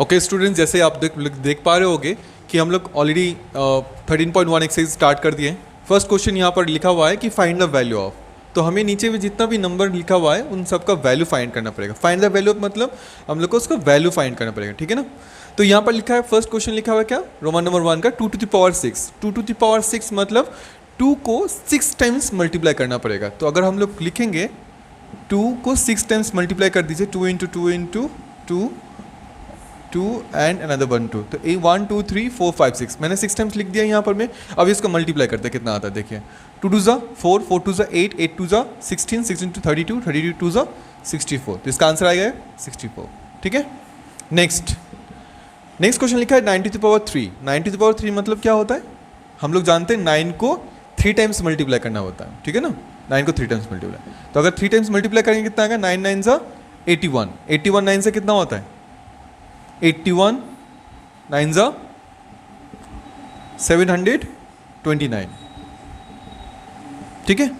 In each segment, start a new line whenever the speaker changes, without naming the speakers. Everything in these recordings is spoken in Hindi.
ओके स्टूडेंट्स, जैसे आप देख पा रहे होगे कि हम लोग ऑलरेडी 13.1 एक्सरसाइज स्टार्ट कर दिए हैं। फर्स्ट क्वेश्चन यहाँ पर लिखा हुआ है कि फाइंड द वैल्यू ऑफ, तो हमें नीचे में जितना भी नंबर लिखा हुआ है उन सब का वैल्यू फाइंड करना पड़ेगा। फाइंड द वैल्यू मतलब हम लोग को उसका वैल्यू फाइंड करना पड़ेगा, ठीक है ना। तो यहाँ पर लिखा है, फर्स्ट क्वेश्चन लिखा हुआ है क्या, रोमन नंबर 1 का 2 to the power 6। 2 to the power 6 मतलब 2 को 6 टाइम्स मल्टीप्लाई करना पड़ेगा। तो अगर हम लोग लिखेंगे 2 को 6 टाइम्स मल्टीप्लाई कर दीजिए, 2 into 2 into 2 2 एंड अनदर 1 2, तो 1 2 3 4 5 6 मैंने 6 टाइम्स लिख दिया यहाँ पर मैं। अब इसको मल्टीप्लाई करते हैं, कितना आता है देखिए, 2 2 ज़ा 4 4 2 ज़ा 8 8 2 ज़ा 16 16 2 32 32 2 ज़ा 64, तो इसका आंसर आएगा 64, ठीक है। नेक्स्ट क्वेश्चन लिखा है 9 to the power 3। 9 to the power 3 मतलब क्या होता है, हम लोग जानते हैं 9 को 3 टाइम्स मल्टीप्लाई करना होता है, ठीक है ना। 9 को 3 टाइम्स मल्टीप्लाई, तो अगर 3 टाइम्स मल्टीप्लाई करेंगे कितना आएगा, 9 9 ज़ा 81, 81 9 से कितना होता है, 81 9 ज़ा 729, ठीक है।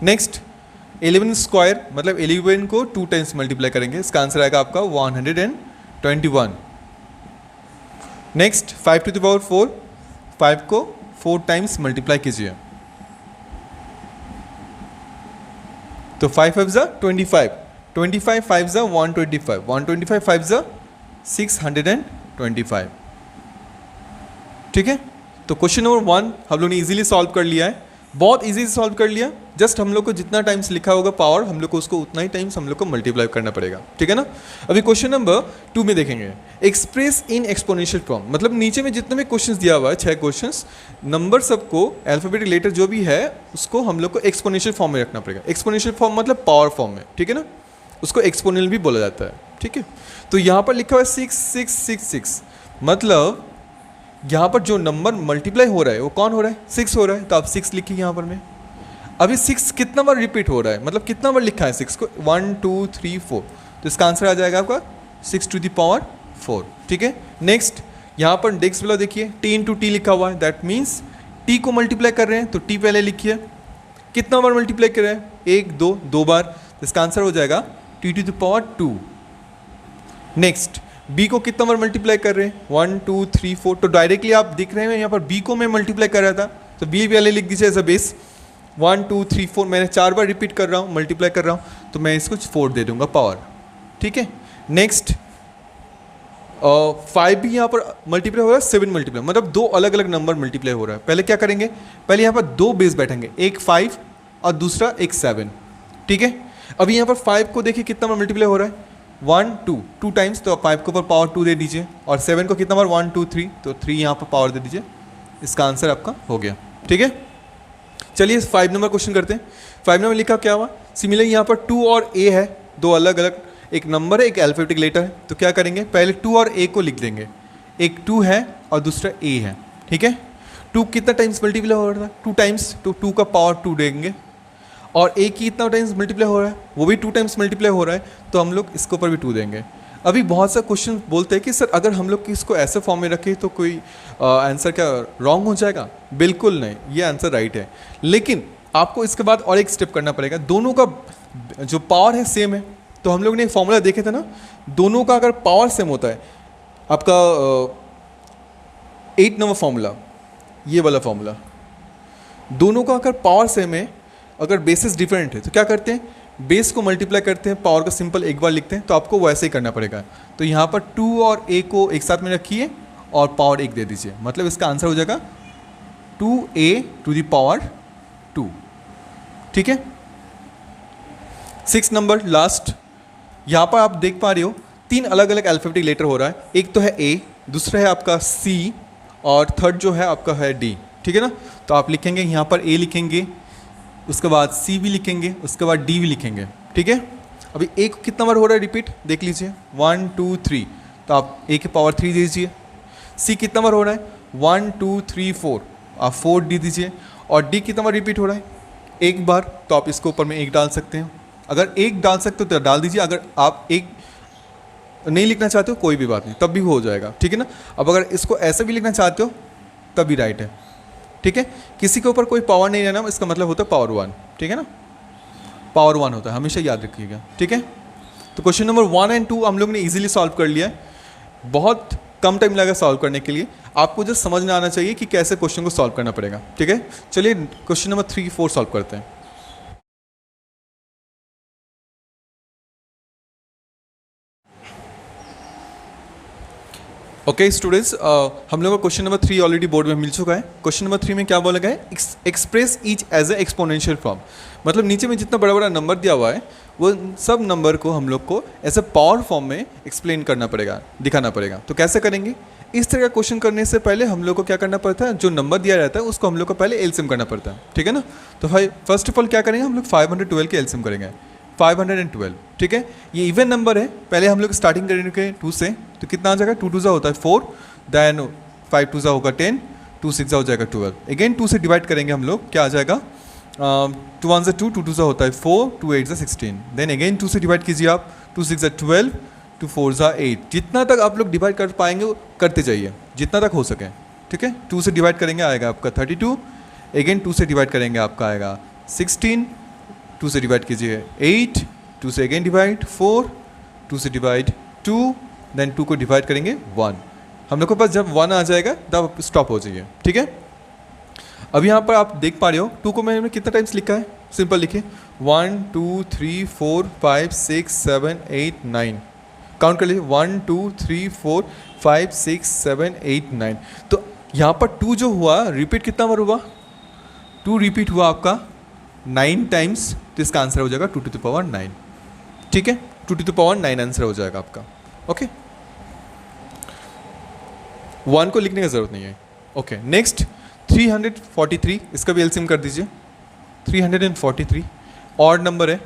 नेक्स्ट 11 स्क्वायर मतलब 11 को 2 टाइम्स मल्टीप्लाई करेंगे, इसका आंसर आएगा आपका 121। नेक्स्ट 5 to the power 4, 5 को 4 टाइम्स मल्टीप्लाई कीजिए, तो 5 5 ज़ा 25 25 5 ज़ा 125 125 5 ज़ा 625, ठीक है। तो क्वेश्चन नंबर 1 हम लोग ने इजीली सॉल्व कर लिया है, बहुत इजी से सॉल्व कर लिया। जस्ट हम लोग को जितना टाइम्स लिखा होगा पावर, हम लोग को उसको उतना ही टाइम्स हम लोग को मल्टीप्लाई करना पड़ेगा, ठीक है ना। अभी क्वेश्चन नंबर 2 में देखेंगे, एक्सप्रेस इन एक्सपोनेंशियल फॉर्म, मतलब नीचे में जितने भी क्वेश्चंस दिया हुआ है 6 क्वेश्चंस, नंबर सबको अल्फाबेटिक लेटर जो भी है उसको हम लोग को एक्सपोनेंशियल फॉर्म में रखना पड़ेगा। एक्सपोनेंशियल फॉर्म मतलब पावर फॉर्म में, ठीक है ना, उसको एक्सपोनेंशियल भी बोला जाता है, ठीक है। तो यहाँ पर लिखा हुआ है 6 6 6 6, मतलब यहाँ पर जो नंबर मल्टीप्लाई हो रहा है वो कौन हो रहा है, 6 हो रहा है, तो आप 6 लिखिए यहाँ पर में। अभी 6 कितना बार रिपीट हो रहा है, मतलब कितना बार लिखा है 6 को, 1 2 3 4, तो इसका आंसर आ जाएगा आपका 6 to the power 4, ठीक है। नेक्स्ट यहाँ पर नेक्स्ट वाला देखिए, t into t लिखा हुआ है, दैट मीन्स t को मल्टीप्लाई कर रहे हैं, तो t पहले लिखिए, कितना बार मल्टीप्लाई कर रहे हैं, 1 2 2 बार, तो इसका आंसर हो जाएगा t to the power 2। Next b को कितना बार मल्टीप्लाई कर रहे हैं, 1 2 3 4, तो डायरेक्टली आप दिख रहे हैं यहाँ पर b को मैं मल्टीप्लाई कर रहा था, तो b पहले लिख दीजिए एज अ बेस, 1 2 3 4 मैंने 4 बार रिपीट कर रहा हूँ, मल्टीप्लाई कर रहा हूँ, तो मैं इसको 4 दे दूंगा पावर, ठीक है। नेक्स्ट 5 भी यहाँ पर मल्टीप्लाई हो रहा है, 7 मल्टीप्लाई, मतलब 2 अलग अलग नंबर मल्टीप्लाई हो रहा है। पहले क्या करेंगे, पहले यहाँ पर 2 बेस बैठेंगे, एक 5 और दूसरा एक 7, ठीक है। अभी यहाँ पर 5 को देखिए कितना बार मल्टीप्लाई हो रहा है, 1 2 टाइम्स, तो 5 के ऊपर पावर 2 दे दीजिए, और 7 को कितना बार 1 2 3, तो 3 यहाँ पर पावर दे दीजिए, इसका आंसर आपका हो गया, ठीक है। चलिए 5 नंबर क्वेश्चन करते हैं। 5 नंबर लिखा क्या हुआ, सिमिलर यहाँ पर 2 और a है, 2 अलग अलग, एक नंबर है एक अल्फाबेटिक लेटर है, तो क्या करेंगे, पहले 2 और a को लिख देंगे, एक 2 है और दूसरा a है, ठीक है। 2 कितना टाइम्स मल्टीप्लाई हो रहा है, 2 टाइम्स, तो 2 का पावर 2 देंगे, और a कितना टाइम्स मल्टीप्लाई हो रहा है, वो भी 2 टाइम्स मल्टीप्लाई हो रहा है, तो हम लोग इसके ऊपर भी 2 देंगे। अभी बहुत सा क्वेश्चन बोलते हैं कि सर अगर हम लोग इसको ऐसे फॉर्म में रखें तो कोई आंसर क्या रॉन्ग हो जाएगा, बिल्कुल नहीं, ये आंसर राइट है। लेकिन आपको इसके बाद और एक स्टेप करना पड़ेगा, दोनों का जो पावर है सेम है, तो हम लोग ने एक फॉर्मूला देखे थे ना, दोनों का अगर पावर सेम होता है, आपका 8 नंबर फॉर्मूला, ये वाला फॉर्मूला, दोनों का अगर पावर सेम है, अगर बेसिस डिफरेंट है, तो क्या करते हैं, बेस को मल्टीप्लाई करते हैं, पावर का सिंपल एक बार लिखते हैं, तो आपको वैसे ही करना पड़ेगा। तो यहाँ पर 2 और a को एक साथ में रखिए और पावर 1 दे दीजिए, मतलब इसका आंसर हो जाएगा 2a to the power 2, ठीक है। 6 नंबर लास्ट, यहाँ पर आप देख पा रहे हो 3 अलग अलग अल्फाबेटिक लेटर हो रहा है, एक तो है a, दूसरा है आपका c, और थर्ड जो है आपका है d, ठीक है ना। तो आप लिखेंगे यहाँ पर a लिखेंगे, उसके बाद C भी लिखेंगे, उसके बाद D भी लिखेंगे, ठीक है। अभी A को कितना बार हो रहा है रिपीट, देख लीजिए, 1 2 3, तो आप A के पावर 3 दीजिए। C कितना बार हो रहा है, 1 2 3 4, आप 4 D दीजिए, और D कितना बार रिपीट हो रहा है, एक बार, तो आप इसके ऊपर में 1 डाल सकते हैं। अगर 1 डाल सकते हो तो डाल दीजिए, अगर आप 1 नहीं लिखना चाहते हो कोई भी बात नहीं, तब भी हो जाएगा, ठीक है ना। अब अगर इसको ऐसे भी लिखना चाहते हो तब भी राइट है, ठीक है। किसी के ऊपर कोई पावर नहीं रहना, इसका मतलब होता है पावर 1, ठीक है ना, पावर 1 होता है, हमेशा याद रखिएगा, ठीक है। तो क्वेश्चन नंबर 1 एंड 2 हम लोग ने इजीली सॉल्व कर लिया है। बहुत कम टाइम लगेगा सॉल्व करने के लिए, आपको जस्ट समझ में आना चाहिए कि कैसे क्वेश्चन को सॉल्व करना पड़ेगा। ठीक है, चलिए क्वेश्चन नंबर 3, 4 सॉल्व करते हैं। ओके स्टूडेंट्स, हम लोग का क्वेश्चन नंबर 3 ऑलरेडी बोर्ड में मिल चुका है। क्वेश्चन नंबर 3 में क्या बोला गया है, express each as a exponential form. मतलब नीचे में जितना बड़ा बड़ा नंबर दिया हुआ है वो सब नंबर को हम लोग को एज ए पावर फॉर्म में एक्सप्लेन करना पड़ेगा, दिखाना पड़ेगा। तो कैसे करेंगे, इस तरह का क्वेश्चन करने से पहले हम लोग को क्या करना पड़ता है, जो नंबर दिया रहता है उसको हम लोग को पहले एलसीएम करना पड़ता है। ठीक है ना, तो भाई फर्स्ट ऑफ ऑल क्या करेंगे, हम लोग 512 के एलसीएम करेंगे, 512। ठीक है, ये इवन नंबर है, पहले हम लोग स्टार्टिंग करेंगे 2 से, तो कितना आ जाएगा, 2 2 होता है 4, देन 5 2 होगा 10, 2 6 हो जाएगा 12। अगेन 2 से डिवाइड करेंगे हम लोग, क्या आ जाएगा, 2 1 2, 2 2 होता है 4, 2 8 16। देन अगेन 2 से डिवाइड कीजिए आप, 2 6 12, 2 4 8। जितना तक आप लोग डिवाइड कर पाएंगे करते जाइए, जितना तक हो सके। ठीक है, 2 से डिवाइड करेंगे आएगा आपका 32, अगेन 2 से डिवाइड करेंगे आपका आएगा 16, 2 से डिवाइड कीजिए 8, 2 से अगेन डिवाइड 4, 2 से डिवाइड 2, देन 2 को डिवाइड करेंगे 1। हम लोग के पास जब 1 आ जाएगा तब स्टॉप हो जाइए। ठीक है, अब यहाँ पर आप देख पा रहे हो 2 को मैंने कितना टाइम्स लिखा है, सिंपल लिखिए 1 2 3 4 5 6 7 8 9, काउंट कर लीजिए 1 2 3 4 5 6 7 8 9। तो यहाँ पर 2 जो हुआ रिपीट कितना बार हुआ, 2 रिपीट हुआ आपका 9 टाइम्स, तो इसका आंसर हो जाएगा 2 to the power 9। ठीक है, 2 to the power 9 आंसर हो जाएगा आपका। ओके, 1 को लिखने की जरूरत नहीं है। ओके, नेक्स्ट 343, इसका भी एलसीएम कर दीजिए। 343 ऑड नंबर है,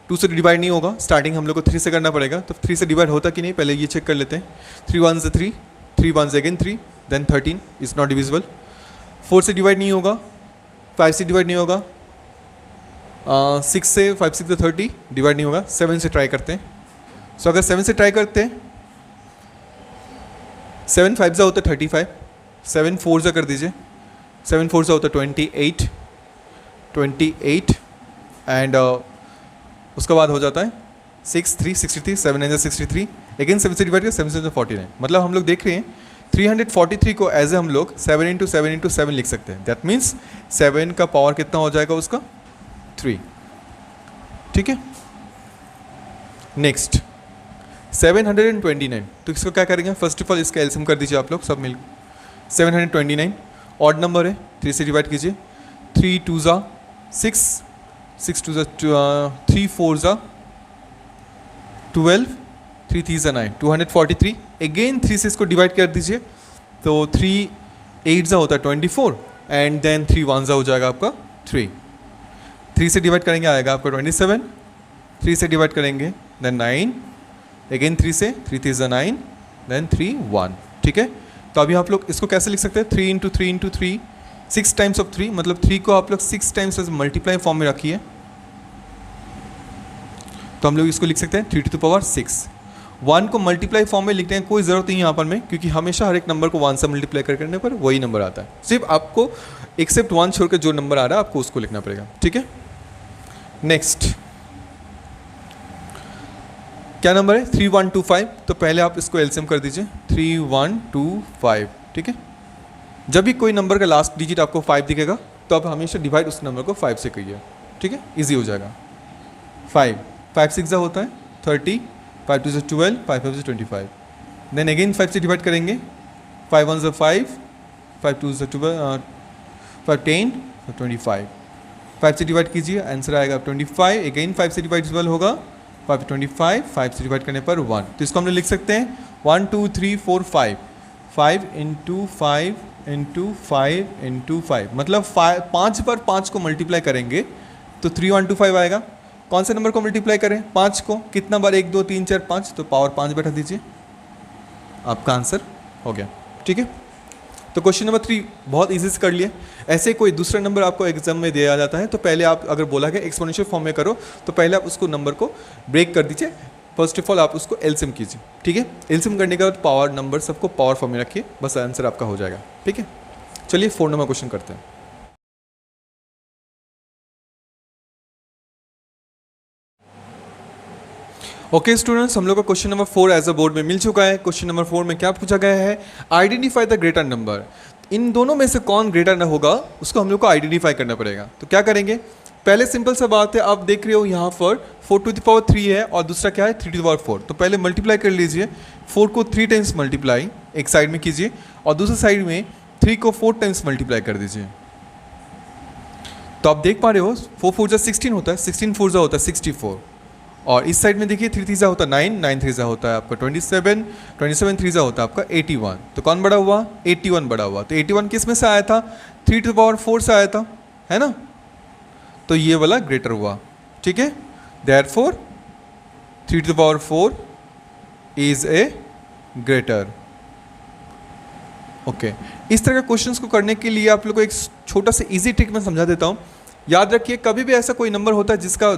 2 से डिवाइड नहीं होगा, स्टार्टिंग हम लोग को 3 से करना पड़ेगा। तो 3 से डिवाइड होता कि नहीं पहले ये चेक कर लेते हैं। 3 1 से 3, 3 1 से again 3, then 13 is not divisible. 4 से डिवाइड नहीं होगा, 5 से डिवाइड नहीं होगा, 6 से 5 6 से 30 डिवाइड नहीं होगा। 7 से ट्राई करते हैं। सो अगर 7 से ट्राई करते हैं, 7 5 से होता है 35, 7 4 से कर दीजिए, 7 4 से होता है 28 एंड उसके बाद हो जाता है 6 3 63, 7 9 63, अगेन 7 से डिवाइड किया, 7 से 49। मतलब हम लोग देख रहे हैं 343 को एज ए हम लोग 7 इंटू 7 इंटू 7 लिख सकते हैं। दैट मीन्स 7 का पावर कितना हो जाएगा उसका, 3। ठीक है, नेक्स्ट 729। तो इसको क्या करेंगे, फर्स्ट ऑफ ऑल इसका एलसीएम कर दीजिए आप लोग सब मिल। 729 ऑड नंबर है, 3 से डिवाइड कीजिए, 3 2 जा 6, 6 2 जा 3 4 जा 12, 3 3 जा 9, 243। अगेन 3 से इसको डिवाइड कर दीजिए, तो 3 8 जा होता है 24 एंड देन 3 1 जा हो जाएगा आपका 3। 3 से डिवाइड करेंगे आएगा आपका 27, 3 से डिवाइड करेंगे देन 9, अगेन 3 से 3 3 जा 9, देन 3 1। ठीक है, तो अभी आप लोग इसको कैसे लिख सकते हैं, 3 इंटू 3 इंटू 3, 6 टाइम्स ऑफ 3, मतलब 3 को आप लोग 6 टाइम्स मल्टीप्लाई फॉर्म में रखिए, तो हम लोग इसको लिख सकते हैं 3 to the power 6। 1 को मल्टीप्लाई फॉर्म में लिखने की कोई ज़रूरत नहीं है यहाँ पर में, क्योंकि हमेशा हर एक नंबर को 1 से मल्टीप्लाई करने पर वही नंबर आता है। सिर्फ आपको एक्सेप्ट 1 छोड़कर जो नंबर आ रहा है आपको उसको लिखना पड़ेगा। ठीक है, नेक्स्ट क्या नंबर है, 3125। तो पहले आप इसको एलसीएम कर दीजिए, 3125। ठीक है, जब भी कोई नंबर का लास्ट डिजिट आपको 5 दिखेगा तो आप हमेशा डिवाइड उस नंबर को 5 से करिए। ठीक है, इजी हो जाएगा। 5 5 6 जा होता है 30, 5 2 से 12, 5 5 से 25। देन अगेन 5 से डिवाइड करेंगे, 5 1 से 5, 5 2 से 12, 5 10, 25। 5 से डिवाइड कीजिए, आंसर आएगा 25। अगेन 5 से डिवाइड होगा 5 25, 5 से डिवाइड करने पर 1। तो इसको हम लोग लिख सकते हैं 1 2 3 4 5, 5 इंटू 5 इंटू 5 इंटू 5, मतलब 5 पर 5 को मल्टीप्लाई करेंगे तो 3125 आएगा। कौन से नंबर को मल्टीप्लाई करें, 5 को, कितना बार, 1 2 3 4 5, तो पावर 5 बैठा दीजिए, आपका आंसर हो गया। ठीक है, तो क्वेश्चन नंबर 3 बहुत इजी से कर लिए। ऐसे कोई दूसरा नंबर आपको एग्जाम में दिया जाता है तो पहले आप अगर बोला गया एक्सपोनेंशियल फॉर्म में करो तो पहले आप उसको नंबर को ब्रेक कर दीजिए। फर्स्ट ऑफ ऑल आप उसको एलसीएम कीजिए। ठीक है, एलसीएम करने के बाद पावर नंबर सबको पावर फॉर्म में रखिए, बस आंसर आपका हो जाएगा। ठीक है, चलिए 4 नंबर क्वेश्चन करते हैं। ओके स्टूडेंट्स, हम लोग का question number 4 as a board में मिल चुका है। क्वेश्चन नंबर 4 में क्या पूछा गया है, आइडेंटिफाई द ग्रेटर नंबर। इन दोनों में से कौन ग्रेटर न होगा उसको हम लोग को आइडेंटिफाई करना पड़ेगा। तो क्या करेंगे, पहले सिंपल सा बात है, आप देख रहे हो यहाँ पर 4 टू द पावर 3 है और दूसरा क्या है 3 टू द पावर 4। तो पहले मल्टीप्लाई कर लीजिए, 4 को 3 टाइम्स मल्टीप्लाई एक साइड में कीजिए और दूसरे साइड में 3 को 4 टाइम्स मल्टीप्लाई कर दीजिए। तो आप देख पा रहे हो 4 4 जा 16 होता है, 16 4 जा होता है 64 और इस साइड में देखिए 3 3 जा होता है 9, 9 3 जा होता है आपका 27, 27 3 जा होता है आपका 81। तो कौन बड़ा हुआ, 81 बड़ा हुआ। तो 81 किस में से आया था, 3 टू द पावर 4 से आया था, है ना। तो ये वाला ग्रेटर हुआ, ठीक है। Therefore 3 to the power 4 is a greater. Okay, इस तरह के क्वेश्चंस को करने के लिए आप लोग को एक छोटा सा इजी ट्रिक मैं समझा देता हूँ। याद रखिए, कभी भी ऐसा कोई नंबर होता है जिसका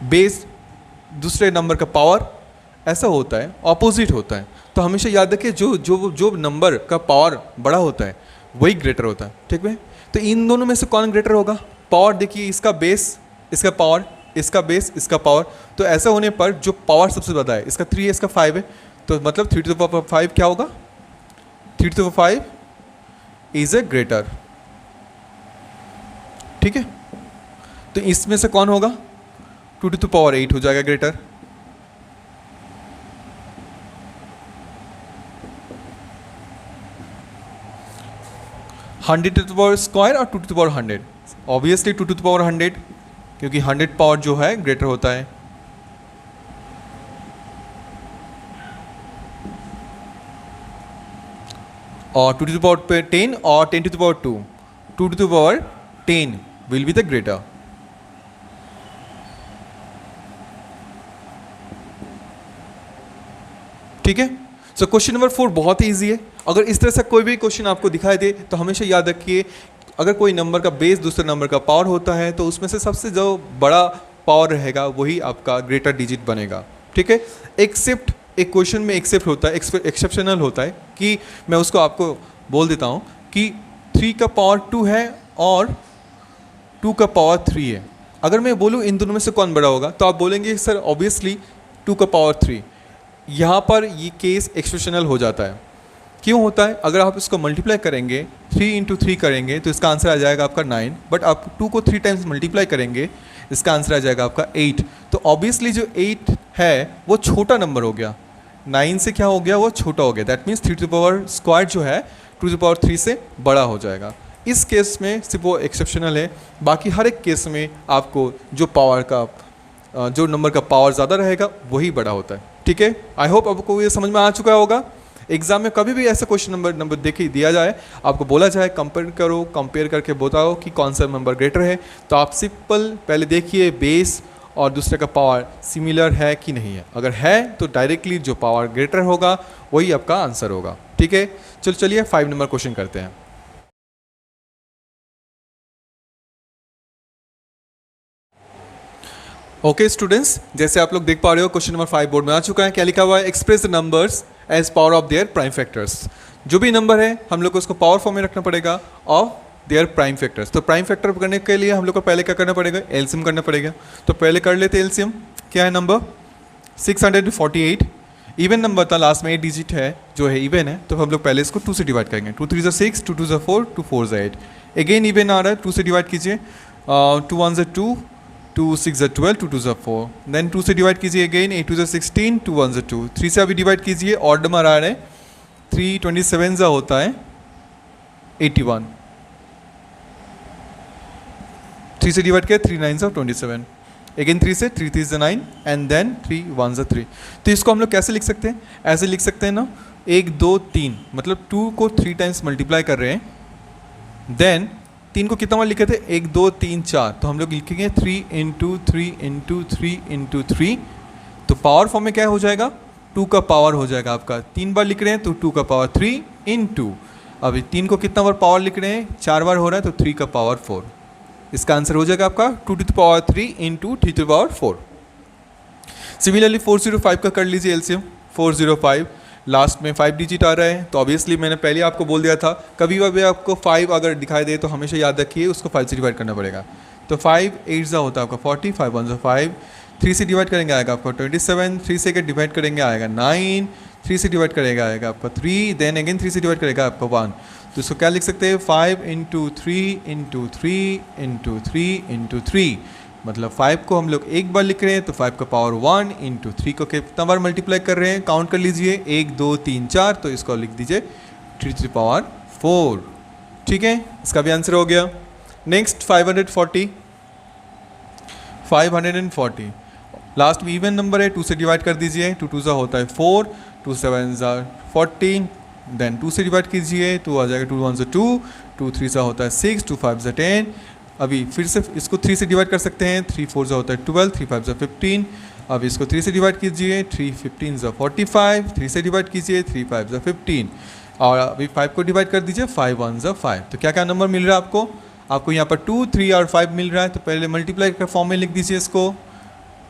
बेस दूसरे नंबर का पावर ऐसा होता है, ऑपोजिट होता है, तो हमेशा याद रखिए जो जो जो नंबर का पावर बड़ा होता है वही ग्रेटर होता है, ठीक है। तो इन दोनों में से कौन ग्रेटर होगा, पावर देखिए, इसका बेस इसका पावर, इसका बेस इसका पावर। तो ऐसा होने पर जो पावर सबसे ज़्यादा है, इसका 3 है इसका 5 है, तो मतलब 3 टू द पावर 5 क्या होगा, 3 to the power 5 is a greater, ठीक है। तो इसमें से कौन होगा, 2 टू द पावर 8 हो जाएगा greater. Hundred to the power square और 2 to the power 100, obviously 2 to the power 100, क्योंकि 100 पावर जो है ग्रेटर होता है। और 2 टू द पावर 10 और 10 to the power 2, 2 to the power 10 will be the greater. ठीक है। सो क्वेश्चन नंबर 4 बहुत ही ईजी है। अगर इस तरह से कोई भी क्वेश्चन आपको दिखाई दे तो हमेशा याद रखिए, अगर कोई नंबर का बेस दूसरे नंबर का पावर होता है तो उसमें से सबसे जो बड़ा पावर रहेगा वही आपका ग्रेटर डिजिट बनेगा, ठीक है। एक्सेप्ट, एक क्वेश्चन में एक्सेप्ट होता है, एक्सेप्शनल होता है कि मैं उसको आपको बोल देता हूँ कि 3 का पावर 2 है और 2 का पावर 3 है। अगर मैं बोलूँ इन दोनों में से कौन बड़ा होगा, तो आप बोलेंगे सर ऑब्वियसली 2 का पावर 3। यहाँ पर ये केस एक्सेप्शनल हो जाता है। क्यों होता है, अगर आप इसको मल्टीप्लाई करेंगे 3 इंटू 3 करेंगे तो इसका आंसर आ जाएगा आपका 9, बट आप 2 को 3 टाइम्स मल्टीप्लाई करेंगे इसका आंसर आ जाएगा आपका 8। तो ऑब्वियसली जो 8 है वो छोटा नंबर हो गया, 9 से क्या हो गया, वो छोटा हो गया। That means 3 to the power square जो है 2 टू द पावर 3 से बड़ा हो जाएगा। इस केस में सिर्फ वो एक्सेप्शनल है, बाकी हर एक केस में आपको जो पावर का जो नंबर का पावर ज़्यादा रहेगा वही बड़ा होता है, ठीक है। आई होप आपको ये समझ में आ चुका होगा। एग्जाम में कभी भी ऐसा क्वेश्चन नंबर देखिए दिया जाए, आपको बोला जाए कंपेयर करो, कंपेयर करके बताओ कि कौन सा नंबर ग्रेटर है, तो आप सिंपल पहले देखिए बेस और दूसरे का पावर सिमिलर है कि नहीं है। अगर है तो डायरेक्टली जो पावर ग्रेटर होगा वही आपका आंसर होगा, ठीक है। चलिए 5 नंबर क्वेश्चन करते हैं। ओके स्टूडेंट्स, जैसे आप लोग देख पा रहे हो क्वेश्चन नंबर 5 बोर्ड में आ चुका है। क्या लिखा हुआ है, express the numbers as power of their prime factors. जो भी नंबर है हम लोग को उसको पावर फॉर्म में रखना पड़ेगा ऑफ देयर प्राइम फैक्टर्स। तो प्राइम फैक्टर करने के लिए हम लोग को पहले क्या करना पड़ेगा, एलसीएम करना पड़ेगा। तो पहले कर लेते एलसीएम। क्या है नंबर 648, इवन नंबर था, लास्ट में 8 डिजिट है जो है इवन है, तो हम लोग पहले इसको 2 से डिवाइड करेंगे। 2 3 6, 2 2 4, 2 4 8। अगेन इवन आ रहा है, 2 से डिवाइड कीजिए, 2 1 2, 2 6 12, 2 2 4। देन 2 से डिवाइड कीजिए अगेन, 8 2 16, 2 1 2। 3 से अभी डिवाइड कीजिए, ऑड नंबर आ रहा है, 3 27 सा होता है 81। 3 से डिवाइड किया, 3 9 सा 27। अगेन 3 से, 3 3 9 एंड देन 3 1 सा 3। तो इसको हम लोग कैसे लिख सकते हैं, ऐसे लिख सकते हैं ना, 1 2 3, मतलब 2 को 3 टाइम्स मल्टीप्लाई कर रहे हैं, देन 3 को कितना बार लिखे थे, 1 2 3 4, तो हम लोग लिखेंगे 3 इंटू 3 इंटू 3 इंटू 3। तो पावर फॉर्म में क्या हो जाएगा, 2 का पावर हो जाएगा आपका, 3 बार लिख रहे हैं तो 2 का पावर 3 इंटू, अभी 3 को कितना बार पावर लिख रहे हैं, 4 बार हो रहा है तो 3 का पावर 4। इसका आंसर हो जाएगा आपका 2 to the power 3 into 3 to the power 4। Similarly 405 का कर लीजिए एलसीएम। 405 लास्ट में 5 डिजिट आ रहा है, तो ऑब्वियसली मैंने पहले आपको बोल दिया था, कभी कभी आपको 5 अगर दिखाई दे तो हमेशा याद रखिए उसको 5 से डिवाइड करना पड़ेगा। तो 5 8 ज़ा होता है आपका 40, 5 1 5, 3 से डिवाइड करेंगे आएगा आपका 27, 3 से डिवाइड करेंगे आएगा 9, 3 से डिवाइड करेगा आएगा आपका 3, देन अगेन 3 से डिवाइड करेगा आपका 1। तो इसको क्या लिख सकते हैं 5 इंटू 3 इंटू 3 इंटू 3 इंटू 3, मतलब 5 को हम लोग एक बार लिख रहे हैं तो 5 का पावर 1 इंटू 3 को कितना बार मल्टीप्लाई कर रहे हैं, काउंट कर लीजिए 1 2 3 4, तो इसको लिख दीजिए 3 to the power 4। ठीक है, इसका भी आंसर हो गया। नेक्स्ट 540 लास्ट में इवन नंबर है, 2 से डिवाइड कर दीजिए, 2 2 ज़ा होता है 4, 2 7 ज़ा 40, देन 2 से डिवाइड कीजिए, 2 आ जाएगा, 2 1 ज़ा 2, 2 3 ज़ा होता है 6, 2 5 ज़ा 10। अभी फिर से इसको 3 से डिवाइड कर सकते हैं, 3 4 ज़ा होता है 12, 3 5 ज़ा 15। अब इसको 3 से डिवाइड कीजिए, 3 15 ज़ा 45, 3 से डिवाइड कीजिए, 3 5 ज़ा 15, और अभी 5 को डिवाइड कर दीजिए, 5 1 ज़ा 5। तो क्या क्या नंबर मिल रहा है आपको यहाँ पर 2 3 और 5 मिल रहा है। तो पहले मल्टीप्लाई का फॉर्म में लिख दीजिए इसको,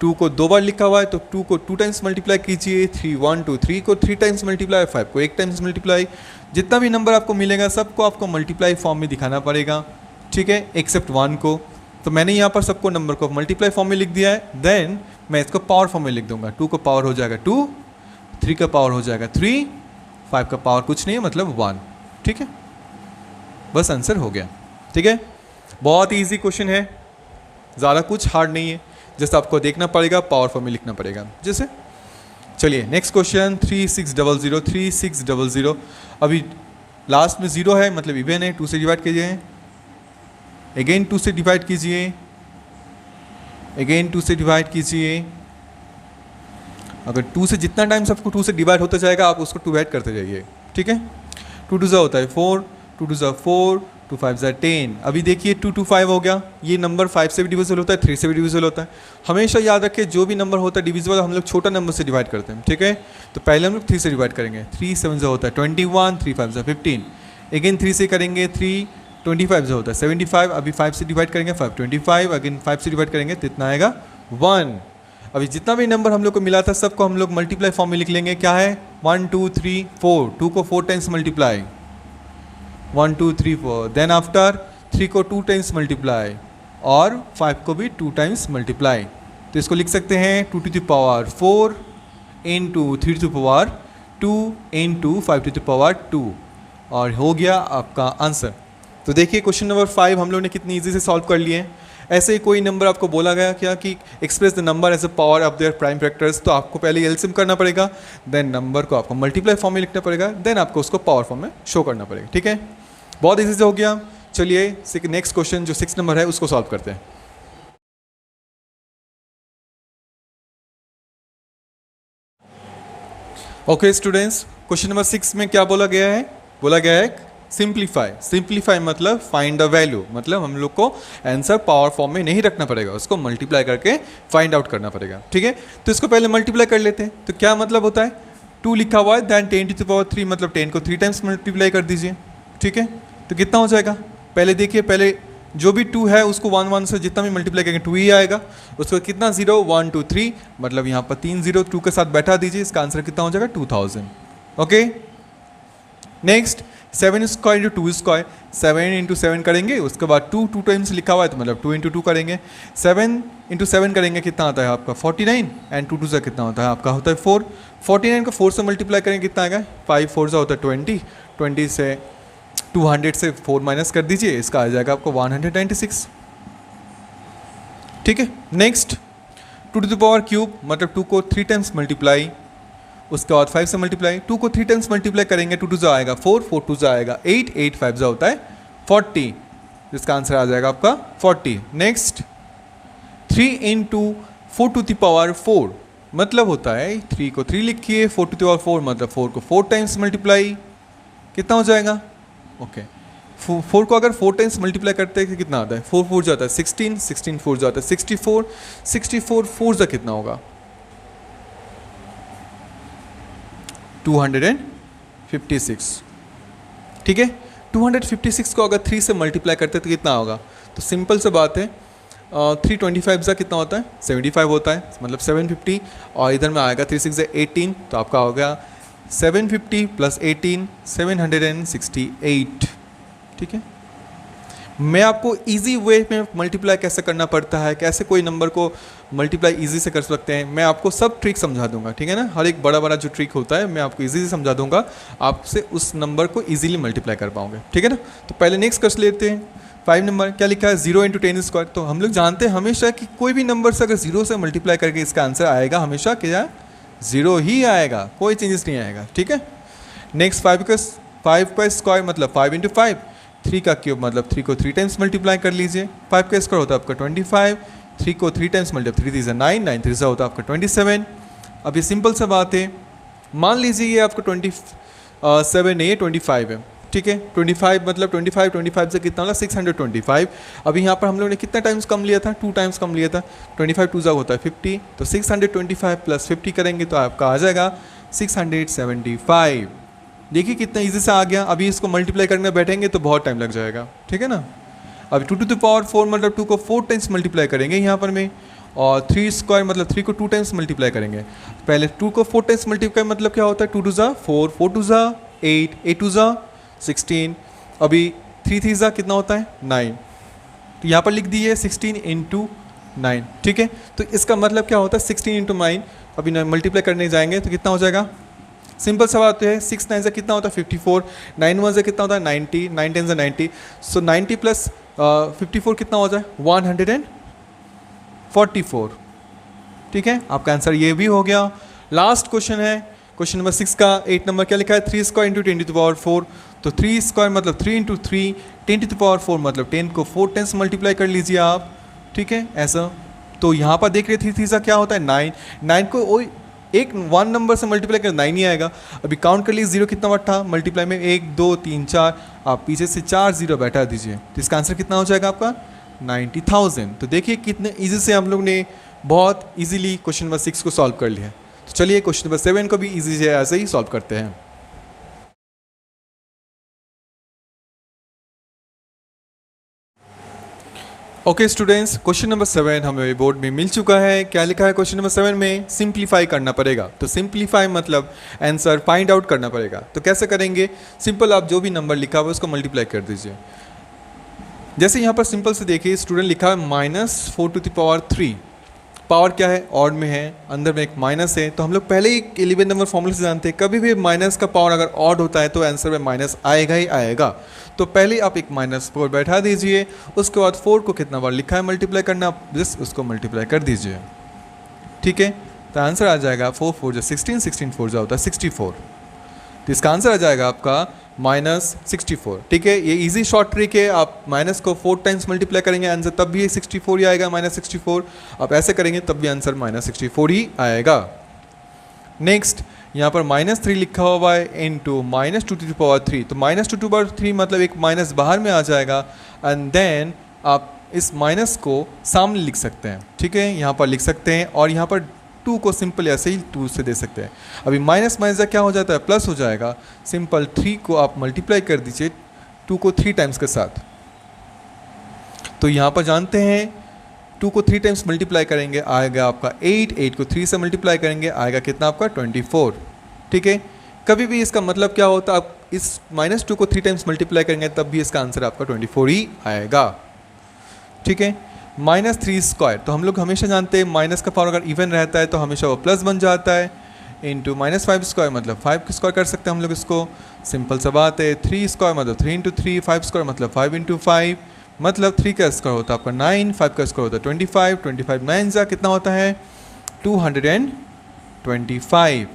2 को 2 बार लिखा हुआ है तो 2 को 2 टाइम्स मल्टीप्लाई कीजिए, 3 1 2 3 को 3 टाइम्स मल्टीप्लाई, 5 को 1 टाइम्स मल्टीप्लाई। जितना भी नंबर आपको मिलेगा सबको आपको मल्टीप्लाई फॉर्म में दिखाना पड़ेगा, ठीक है, एक्सेप्ट 1 को। तो मैंने यहाँ पर सबको नंबर को मल्टीप्लाई फॉर्म में लिख दिया है। देन मैं इसको पावर फॉर्म में लिख दूंगा, 2 का पावर हो जाएगा 2, 3 का पावर हो जाएगा 3, 5 का पावर कुछ नहीं है मतलब 1। ठीक है, बस आंसर हो गया। ठीक है, बहुत ईजी क्वेश्चन है, ज़्यादा कुछ हार्ड नहीं है, जैसे आपको देखना पड़ेगा, पावर फॉर्म में लिखना पड़ेगा जैसे। चलिए नेक्स्ट क्वेश्चन 3600। अभी लास्ट में 0 है मतलब इवन है, 2 से डिवाइड कीजिए, अगेन 2 से डिवाइड कीजिए, अगेन 2 से डिवाइड कीजिए। अगर 2 से जितना टाइम सबको 2 से डिवाइड होता जाएगा आप उसको डिवाइड करते जाइए। ठीक है, 2 2 ज़ा होता है 4, 2 2 ज़ा 4, 2 5 ज़ा 10। अभी देखिए 2 2 5 हो गया, ये नंबर 5 से भी डिविजिबल होता है, 3 से भी डिविजिबल होता है। हमेशा याद रखें जो भी नंबर होता है डिविजिबल हम लोग छोटा नंबर से डिवाइड करते हैं। ठीक है, तो पहले हम लोग 3 से डिवाइड करेंगे, 3 7 ज़ा होता है 21, 3 5 ज़ा 15, अगेन 3 से करेंगे, 3 25 ज़ा होता है 75। अभी 5 से डिवाइड करेंगे 5 25, अगेन 5 से डिवाइड करेंगे तो इतना आएगा 1। अभी जितना भी नंबर हम लोग को मिला था सबको हम लोग मल्टीप्लाई फॉर्म में लिख लेंगे। क्या है 1 2 3 4, 2 को 4 टाइम्स मल्टीप्लाई, 1 2 3 4, देन आफ्टर 3 को 2 टाइम्स मल्टीप्लाई और 5 को भी 2 टाइम्स मल्टीप्लाई। तो इसको लिख सकते हैं 2 to the power 4 into 3 to the power 2 into 5 to the power 2, और हो गया आपका आंसर। तो देखिए क्वेश्चन नंबर 5 हम लोग ने कितनी इजी से सॉल्व कर लिए हैं। ऐसे ही कोई नंबर आपको बोला गया क्या कि express the number as a power of their prime factors, तो आपको पहले एलसीएम करना पड़ेगा, देन नंबर को आपको मल्टीप्लाई फॉर्म में लिखना पड़ेगा, देन आपको उसको पावर फॉर्म में शो करना पड़ेगा। ठीक है, बहुत इजी से हो गया। चलिए नेक्स्ट क्वेश्चन जो 6 नंबर है उसको सॉल्व करते हैं। ओके स्टूडेंट्स, क्वेश्चन नंबर 6 में क्या बोला गया है, बोला गया है सिंप्लीफाई। सिंप्लीफाई मतलब फाइंड द वैल्यू, मतलब हम लोग को आंसर पावर फॉर्म में नहीं रखना पड़ेगा, उसको मल्टीप्लाई करके फाइंड आउट करना पड़ेगा। ठीक है, तो इसको पहले मल्टीप्लाई कर लेते हैं। तो क्या मतलब होता है, 2 लिखा हुआ है, दैन 10 to the power 3 मतलब 10 को 3 टाइम्स मल्टीप्लाई कर दीजिए। ठीक है, तो कितना हो जाएगा, पहले देखिए, पहले जो भी 2 है उसको 1 1 से जितना भी मल्टीप्लाई करेंगे 2 ही आएगा। उसको कितना 0 1 2 3 मतलब यहाँ पर 3 0 2 के साथ बैठा दीजिए, इसका आंसर कितना हो जाएगा 2000। Okay, next 7 square into 2 square, 7 into 7 करेंगे, उसके बाद 2 2 टाइम्स लिखा हुआ है तो मतलब 2 इंटू 2 करेंगे, 7 इंटू 7 करेंगे, कितना आता है आपका 49, एंड 2 2 से कितना होता है आपका होता है 4। 49 को 4 से मल्टीप्लाई करेंगे कितना आएगा, 5 4 से होता है 20, 20 से 200 से 4 माइनस कर दीजिए, इसका आ जाएगा आपको 196। ठीक है, next 2 to the power cube मतलब 2 को 3 टाइम्स मल्टीप्लाई, उसके बाद 5 से मल्टीप्लाई, 2 को 3 टाइम्स मल्टीप्लाई करेंगे, 2 2 जा आएगा 4, 4 2 जा आएगा 8, 8 5 जा होता है 40, इसका आंसर आ जाएगा आपका 40। Next 3 into 4 to the power 4 मतलब होता है 3 को 3 लिखिए, 4 टू द पावर 4 मतलब 4 को 4 टाइम्स मल्टीप्लाई, कितना हो जाएगा, ओके 4 को अगर 4 टाइम्स मल्टीप्लाई करते हैं कितना आता है, 4 4 जाता है 16, 16 4 जाता है 64, 64 4 जा कितना होगा 256। ठीक है, 256 को अगर 3 से मल्टीप्लाई करते हैं तो कितना होगा, तो सिंपल से बात है 325 जा कितना होता है 75 होता है, मतलब 750, और इधर में आएगा 3 6 से 18, तो आपका हो गया 750 प्लस 18 768। ठीक है, मैं आपको इजी वे में मल्टीप्लाई कैसे करना पड़ता है, कैसे कोई नंबर को मल्टीप्लाई इजी से कर सकते हैं, मैं आपको सब ट्रिक समझा दूंगा, ठीक है ना। हर एक बड़ा बड़ा जो ट्रिक होता है मैं आपको इजी से समझा दूंगा, आपसे उस नंबर को इजीली मल्टीप्लाई कर पाओगे, ठीक है ना। तो पहले नेक्स्ट कर लेते हैं। 5 नंबर क्या लिखा है, 0 × 10²। तो हम लोग जानते हैं हमेशा कि कोई भी नंबर से अगर 0 से मल्टीप्लाई करके इसका आंसर आएगा हमेशा क्या, 0 ही आएगा, कोई चेंजेस नहीं आएगा, ठीक है। नेक्स्ट 5 का स्क्वायर मतलब 5 × 5, 3 का क्यूब मतलब 3 को 3 टाइम्स मल्टीप्लाई कर लीजिए। 5 का स्क्वायर होता है आपका 25, 3 को 3 टाइम्स मल्टीप्लाई, 3 3 9, 9 3 होता है आपका 27। अब ये सिंपल सा बात है, मान लीजिए ये आपका 27 नहीं है 25 है, ठीक है। 25 मतलब 25 से कितना होगा 625। अभी यहाँ पर हम लोग ने कितना टाइम्स कम लिया था, 2 टाइम्स कम लिया था। 25 2 जा होता है 50, तो 625 + 50 करेंगे तो आपका आ जाएगा 675। देखिए कितना इजी से आ गया। अभी इसको मल्टीप्लाई करने बैठेंगे तो बहुत टाइम लग जाएगा, ठीक है ना। अभी 2 to the power 4 मतलब 2 को 4 टाइम्स मल्टीप्लाई करेंगे यहाँ पर में, और 3 स्क्वायर मतलब 3 को 2 टाइम्स मल्टीप्लाई करेंगे। पहले 2 को 4 टाइम्स मल्टीप्लाई मतलब क्या होता है, 2 2 जा 4, 4 2 जा 8, 8 2 जा 16। अभी 3 3 जा कितना होता है 9, तो यहाँ पर लिख दिए 16 × 9, ठीक है। तो इसका मतलब क्या होता है 16 × 9। अभी मल्टीप्लाई करने जाएंगे तो कितना हो जाएगा, सिंपल सा बात है, 6 9 से कितना होता है 54, 9 1 से कितना होता है 90, 9 10 से 90, सो 90 + 54 कितना हो जाए 144, ठीक है। आपका आंसर ये भी हो गया। लास्ट क्वेश्चन है, क्वेश्चन नंबर 6 का 8 नंबर क्या लिखा है, 3 स्क्वायर × 10 to the power 4। तो 3 स्क्वायर मतलब 3 × 3, 10 to the power 4 मतलब 10 को 4 टाइम्स मल्टीप्लाई कर लीजिए आप, ठीक है ऐसा। तो यहाँ पर देख रहे 3 3 क्या होता है 9, 9 को एक 1 नंबर से मल्टीप्लाई कर 9 ही आएगा। अभी काउंट कर लीजिए 0 कितना बार था मल्टीप्लाई में, 1 2 3 4, आप पीछे से 4 0 बैठा दीजिए, तो इसका आंसर कितना हो जाएगा आपका 90,000। तो देखिए कितने इजी से हम लोग ने बहुत इजीली क्वेश्चन नंबर 6 को सॉल्व कर लिया। तो चलिए क्वेश्चन नंबर 7 को भी इजी से ऐसे ही सॉल्व करते हैं। ओके स्टूडेंट्स, क्वेश्चन नंबर 7 हमें बोर्ड में मिल चुका है। क्या लिखा है क्वेश्चन नंबर 7 में, सिंप्लीफाई करना पड़ेगा। तो सिंप्लीफाई मतलब आंसर फाइंड आउट करना पड़ेगा। तो कैसे करेंगे, सिंपल आप जो भी नंबर लिखा हुआ है उसको मल्टीप्लाई कर दीजिए। जैसे यहाँ पर सिंपल से देखिए स्टूडेंट लिखा है -4 to the power 3, पावर क्या है ऑड में है, अंदर में एक माइनस है। तो हम लोग पहले ही 11 नंबर फॉर्मूले से जानते हैं कभी भी माइनस का पावर अगर ऑड होता है तो आंसर में माइनस आएगा ही आएगा। तो पहले आप एक -4 बैठा दीजिए, उसके बाद 4 को कितना बार लिखा है मल्टीप्लाई करना, जस्ट उसको मल्टीप्लाई कर दीजिए, ठीक है। तो आंसर आ जाएगा 4 4 जो 16, 16 4 जो होता है 64। तो इसका आंसर आ जाएगा आपका -64, ठीक है। ये इजी शॉर्ट ट्रिक है, आप माइनस को 4 टाइम्स मल्टीप्लाई करेंगे आंसर तब भी 64 ही आएगा, -64। आप ऐसे करेंगे तब भी आंसर -64 ही आएगा। नेक्स्ट यहाँ पर -3 लिखा हुआ है इनटू -2 to the power 3। तो -2 to the power 3 मतलब एक माइनस बाहर में आ जाएगा, एंड देन आप इस माइनस को सामने लिख सकते हैं, ठीक है। यहाँ पर लिख सकते हैं, और यहाँ पर 2 को सिंपल ऐसे ही 2 से दे सकते हैं। अभी माइनस माइनस क्या हो जाता है प्लस हो जाएगा, सिंपल 3 को आप मल्टीप्लाई कर दीजिए 2 को 3 टाइम्स के साथ। तो यहाँ पर जानते हैं 2 को 3 टाइम्स मल्टीप्लाई करेंगे आएगा आपका 8, 8 को 3 से मल्टीप्लाई करेंगे आएगा कितना आपका 24, ठीक है। कभी भी इसका मतलब क्या होता है, आप इस -2 को 3 टाइम्स मल्टीप्लाई करेंगे तब भी इसका आंसर आपका 24 ही आएगा, ठीक है। -3 स्क्वायर, तो हम लोग हमेशा जानते हैं माइनस का पावर अगर इवन रहता है तो हमेशा वो प्लस बन जाता है, इंटू -5 स्क्वायर मतलब 5 स्क्वायर कर सकते हैं हम लोग इसको, सिंपल सा बात है। 3 स्क्वायर मतलब 3 × 3, 5 स्क्वायर मतलब 5 × 5, मतलब 3 का स्क्वायर होता है आपका 9, 5 का स्क्वायर होता है 25, 25 9 जा कितना होता है 225,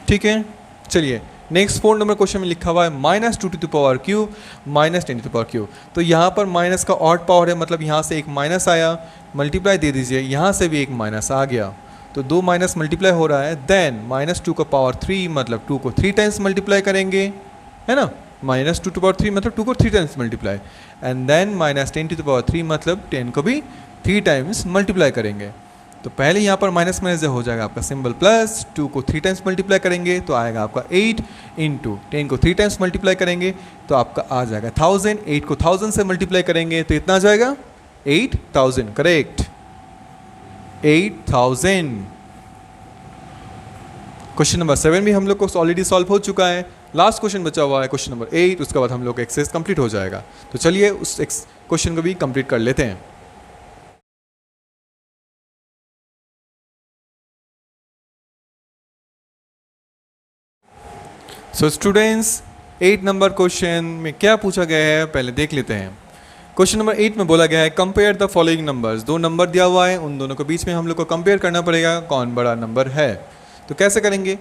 ठीक है। चलिए नेक्स्ट 4 नंबर क्वेश्चन में लिखा हुआ है -2 to the power cube -10 to the power cube. तो यहाँ पर माइनस का ऑड पावर है, मतलब यहाँ से एक माइनस आया, मल्टीप्लाई दे दीजिए, यहाँ से भी एक माइनस आ गया, तो 2 माइनस मल्टीप्लाई हो रहा है। देन -2 का पावर 3 मतलब 2 को 3 टाइम्स मल्टीप्लाई करेंगे, है ना। -2 to the power 3 मतलब 2 को 3 times multiply, and then -10 to the power 3 मतलब 10 को भी 3 टाइम्स मल्टीप्लाई करेंगे। तो पहले यहाँ पर माइनस माइनस हो जाएगा आपका सिंबल प्लस, 2 को 3 टाइम्स मल्टीप्लाई करेंगे तो आएगा आपका 8, इंटू 10 को 3 टाइम्स मल्टीप्लाई करेंगे तो आपका आ जाएगा 1000, 8 को 1000 से मल्टीप्लाई करेंगे तो इतना आ जाएगा 8000, करेक्ट 8000। क्वेश्चन नंबर 7 भी हम लोग को ऑलरेडी सॉल्व हो चुका है। लास्ट क्वेश्चन बचा हुआ है क्वेश्चन नंबर 8, उसके बाद हम लोग एक्सरसाइज कंप्लीट हो जाएगा। तो चलिए उस क्वेश्चन को भी कंप्लीट कर लेते हैं। सो स्टूडेंट्स 8 नंबर क्वेश्चन में क्या पूछा गया है पहले देख लेते हैं। क्वेश्चन नंबर 8 में बोला गया है कंपेयर द फॉलोइंग नंबर्स। दो नंबर दिया हुआ है, उन दोनों के बीच में हम लोग को कंपेयर करना पड़ेगा कौन बड़ा नंबर है। तो कैसे करेंगे,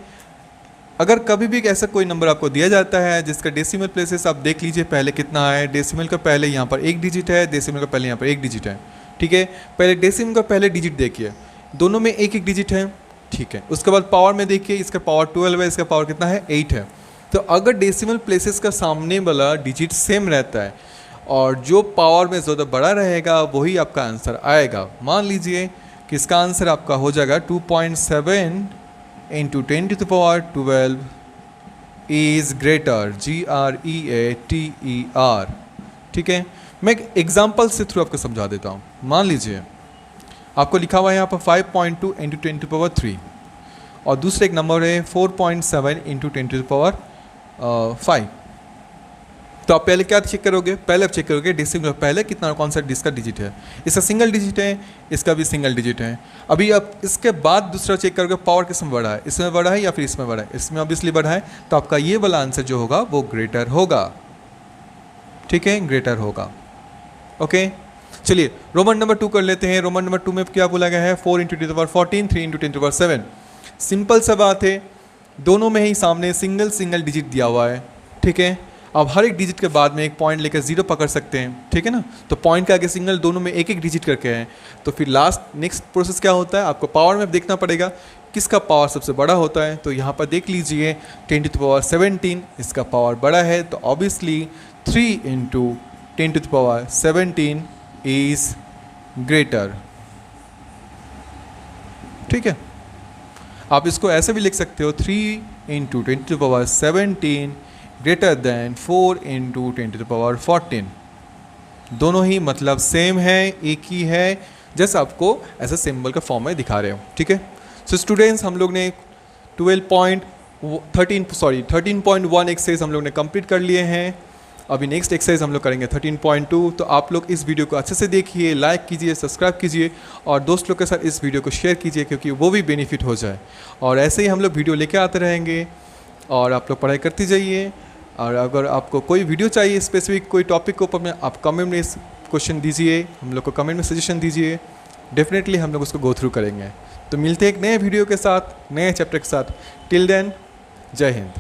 अगर कभी भी ऐसा कोई नंबर आपको दिया जाता है जिसका डेसिमल प्लेसेस आप देख लीजिए पहले कितना है। डेसिमल का पहले यहाँ पर 1 डिजिट है, डेसिमल का पहले यहाँ पर 1 डिजिट है, ठीक है। पहले डेसिमल का पहले डिजिट देखिए, दोनों में 1 1 डिजिट है, ठीक है। उसके बाद पावर में देखिए, इसका पावर 12 है, इसका पावर कितना है 8 है। तो अगर डेसिमल प्लेसेस का सामने वाला डिजिट सेम रहता है और जो पावर में ज़्यादा बड़ा रहेगा वही आपका आंसर आएगा। मान लीजिए कि इसका आंसर आपका हो जाएगा 2.7 इंटू 10⁻12 इज़ ग्रेटर, GREATER, ठीक है। मैं एक एग्जाम्पल से थ्रू आपको समझा देता हूँ। मान लीजिए आपको लिखा हुआ है यहाँ पर 5.2 इंटू 10⁻3 और दूसरा एक नंबर है 4.7 इंटू 10⁻5। तो आप पहले क्या चेक करोगे, पहले आप चेक करोगे डेसिमल पहले कितना कौन सा इसका डिजिट है। इसका सिंगल डिजिट है, इसका भी सिंगल डिजिट है। अभी आप इसके बाद दूसरा चेक करोगे पावर किसमें बढ़ा है, इसमें बढ़ा है या फिर इसमें बढ़ा है। इसमें ऑब्वियसली बढ़ा है, तो आपका ये वाला आंसर जो होगा वो ग्रेटर होगा, ठीक है, ग्रेटर होगा। ओके, चलिए रोमन नंबर 2 कर लेते हैं। रोमन नंबर 2 में क्या बोला गया है 4 इंटू 10⁻14, 3 इंटू 10⁻7। सिंपल सा बात है, दोनों में ही सामने सिंगल सिंगल डिजिट दिया हुआ है, ठीक है। अब हर एक डिजिट के बाद में एक पॉइंट लेकर 0 पकड़ सकते हैं, ठीक है ना। तो पॉइंट के आगे सिंगल दोनों में 1 1 डिजिट करके हैं। तो फिर लास्ट नेक्स्ट प्रोसेस क्या होता है, आपको पावर में देखना पड़ेगा किसका पावर सबसे बड़ा होता है। तो यहाँ पर देख लीजिए 10⁻17 इसका पावर बड़ा है, तो ऑब्वियसली 3 इंटू 10⁻17 इज़ ग्रेटर, ठीक है। आप इसको ऐसे भी लिख सकते हो 3 इंटू 10⁻17 ग्रेटर दैन 4 इंटू 10⁻14। दोनों ही मतलब सेम है, एक ही है, जैसे आपको ऐसा सिंबल का फॉर्म में दिखा रहे हो, ठीक है। सो स्टूडेंट्स हम लोग ने 13.1 एक्सरसाइज हम लोग ने कंप्लीट कर लिए हैं। अभी नेक्स्ट एक्सरसाइज हम लोग करेंगे 13.2। तो आप लोग इस वीडियो को अच्छे से देखिए, लाइक कीजिए, सब्सक्राइब कीजिए और दोस्त लोग के साथ इस वीडियो को शेयर कीजिए क्योंकि वो भी बेनिफिट हो जाए। और ऐसे ही हम लोग वीडियो लेके आते रहेंगे और आप लोग पढ़ाई करती जाइए। और अगर आपको कोई वीडियो चाहिए स्पेसिफिक कोई टॉपिक के ऊपर में, आप कमेंट में क्वेश्चन दीजिए, हम लोग को कमेंट में सजेशन दीजिए, डेफिनेटली हम लोग उसको गो थ्रू करेंगे। तो मिलते हैं एक नए वीडियो के साथ, नए चैप्टर के साथ। टिल देन, जय हिंद।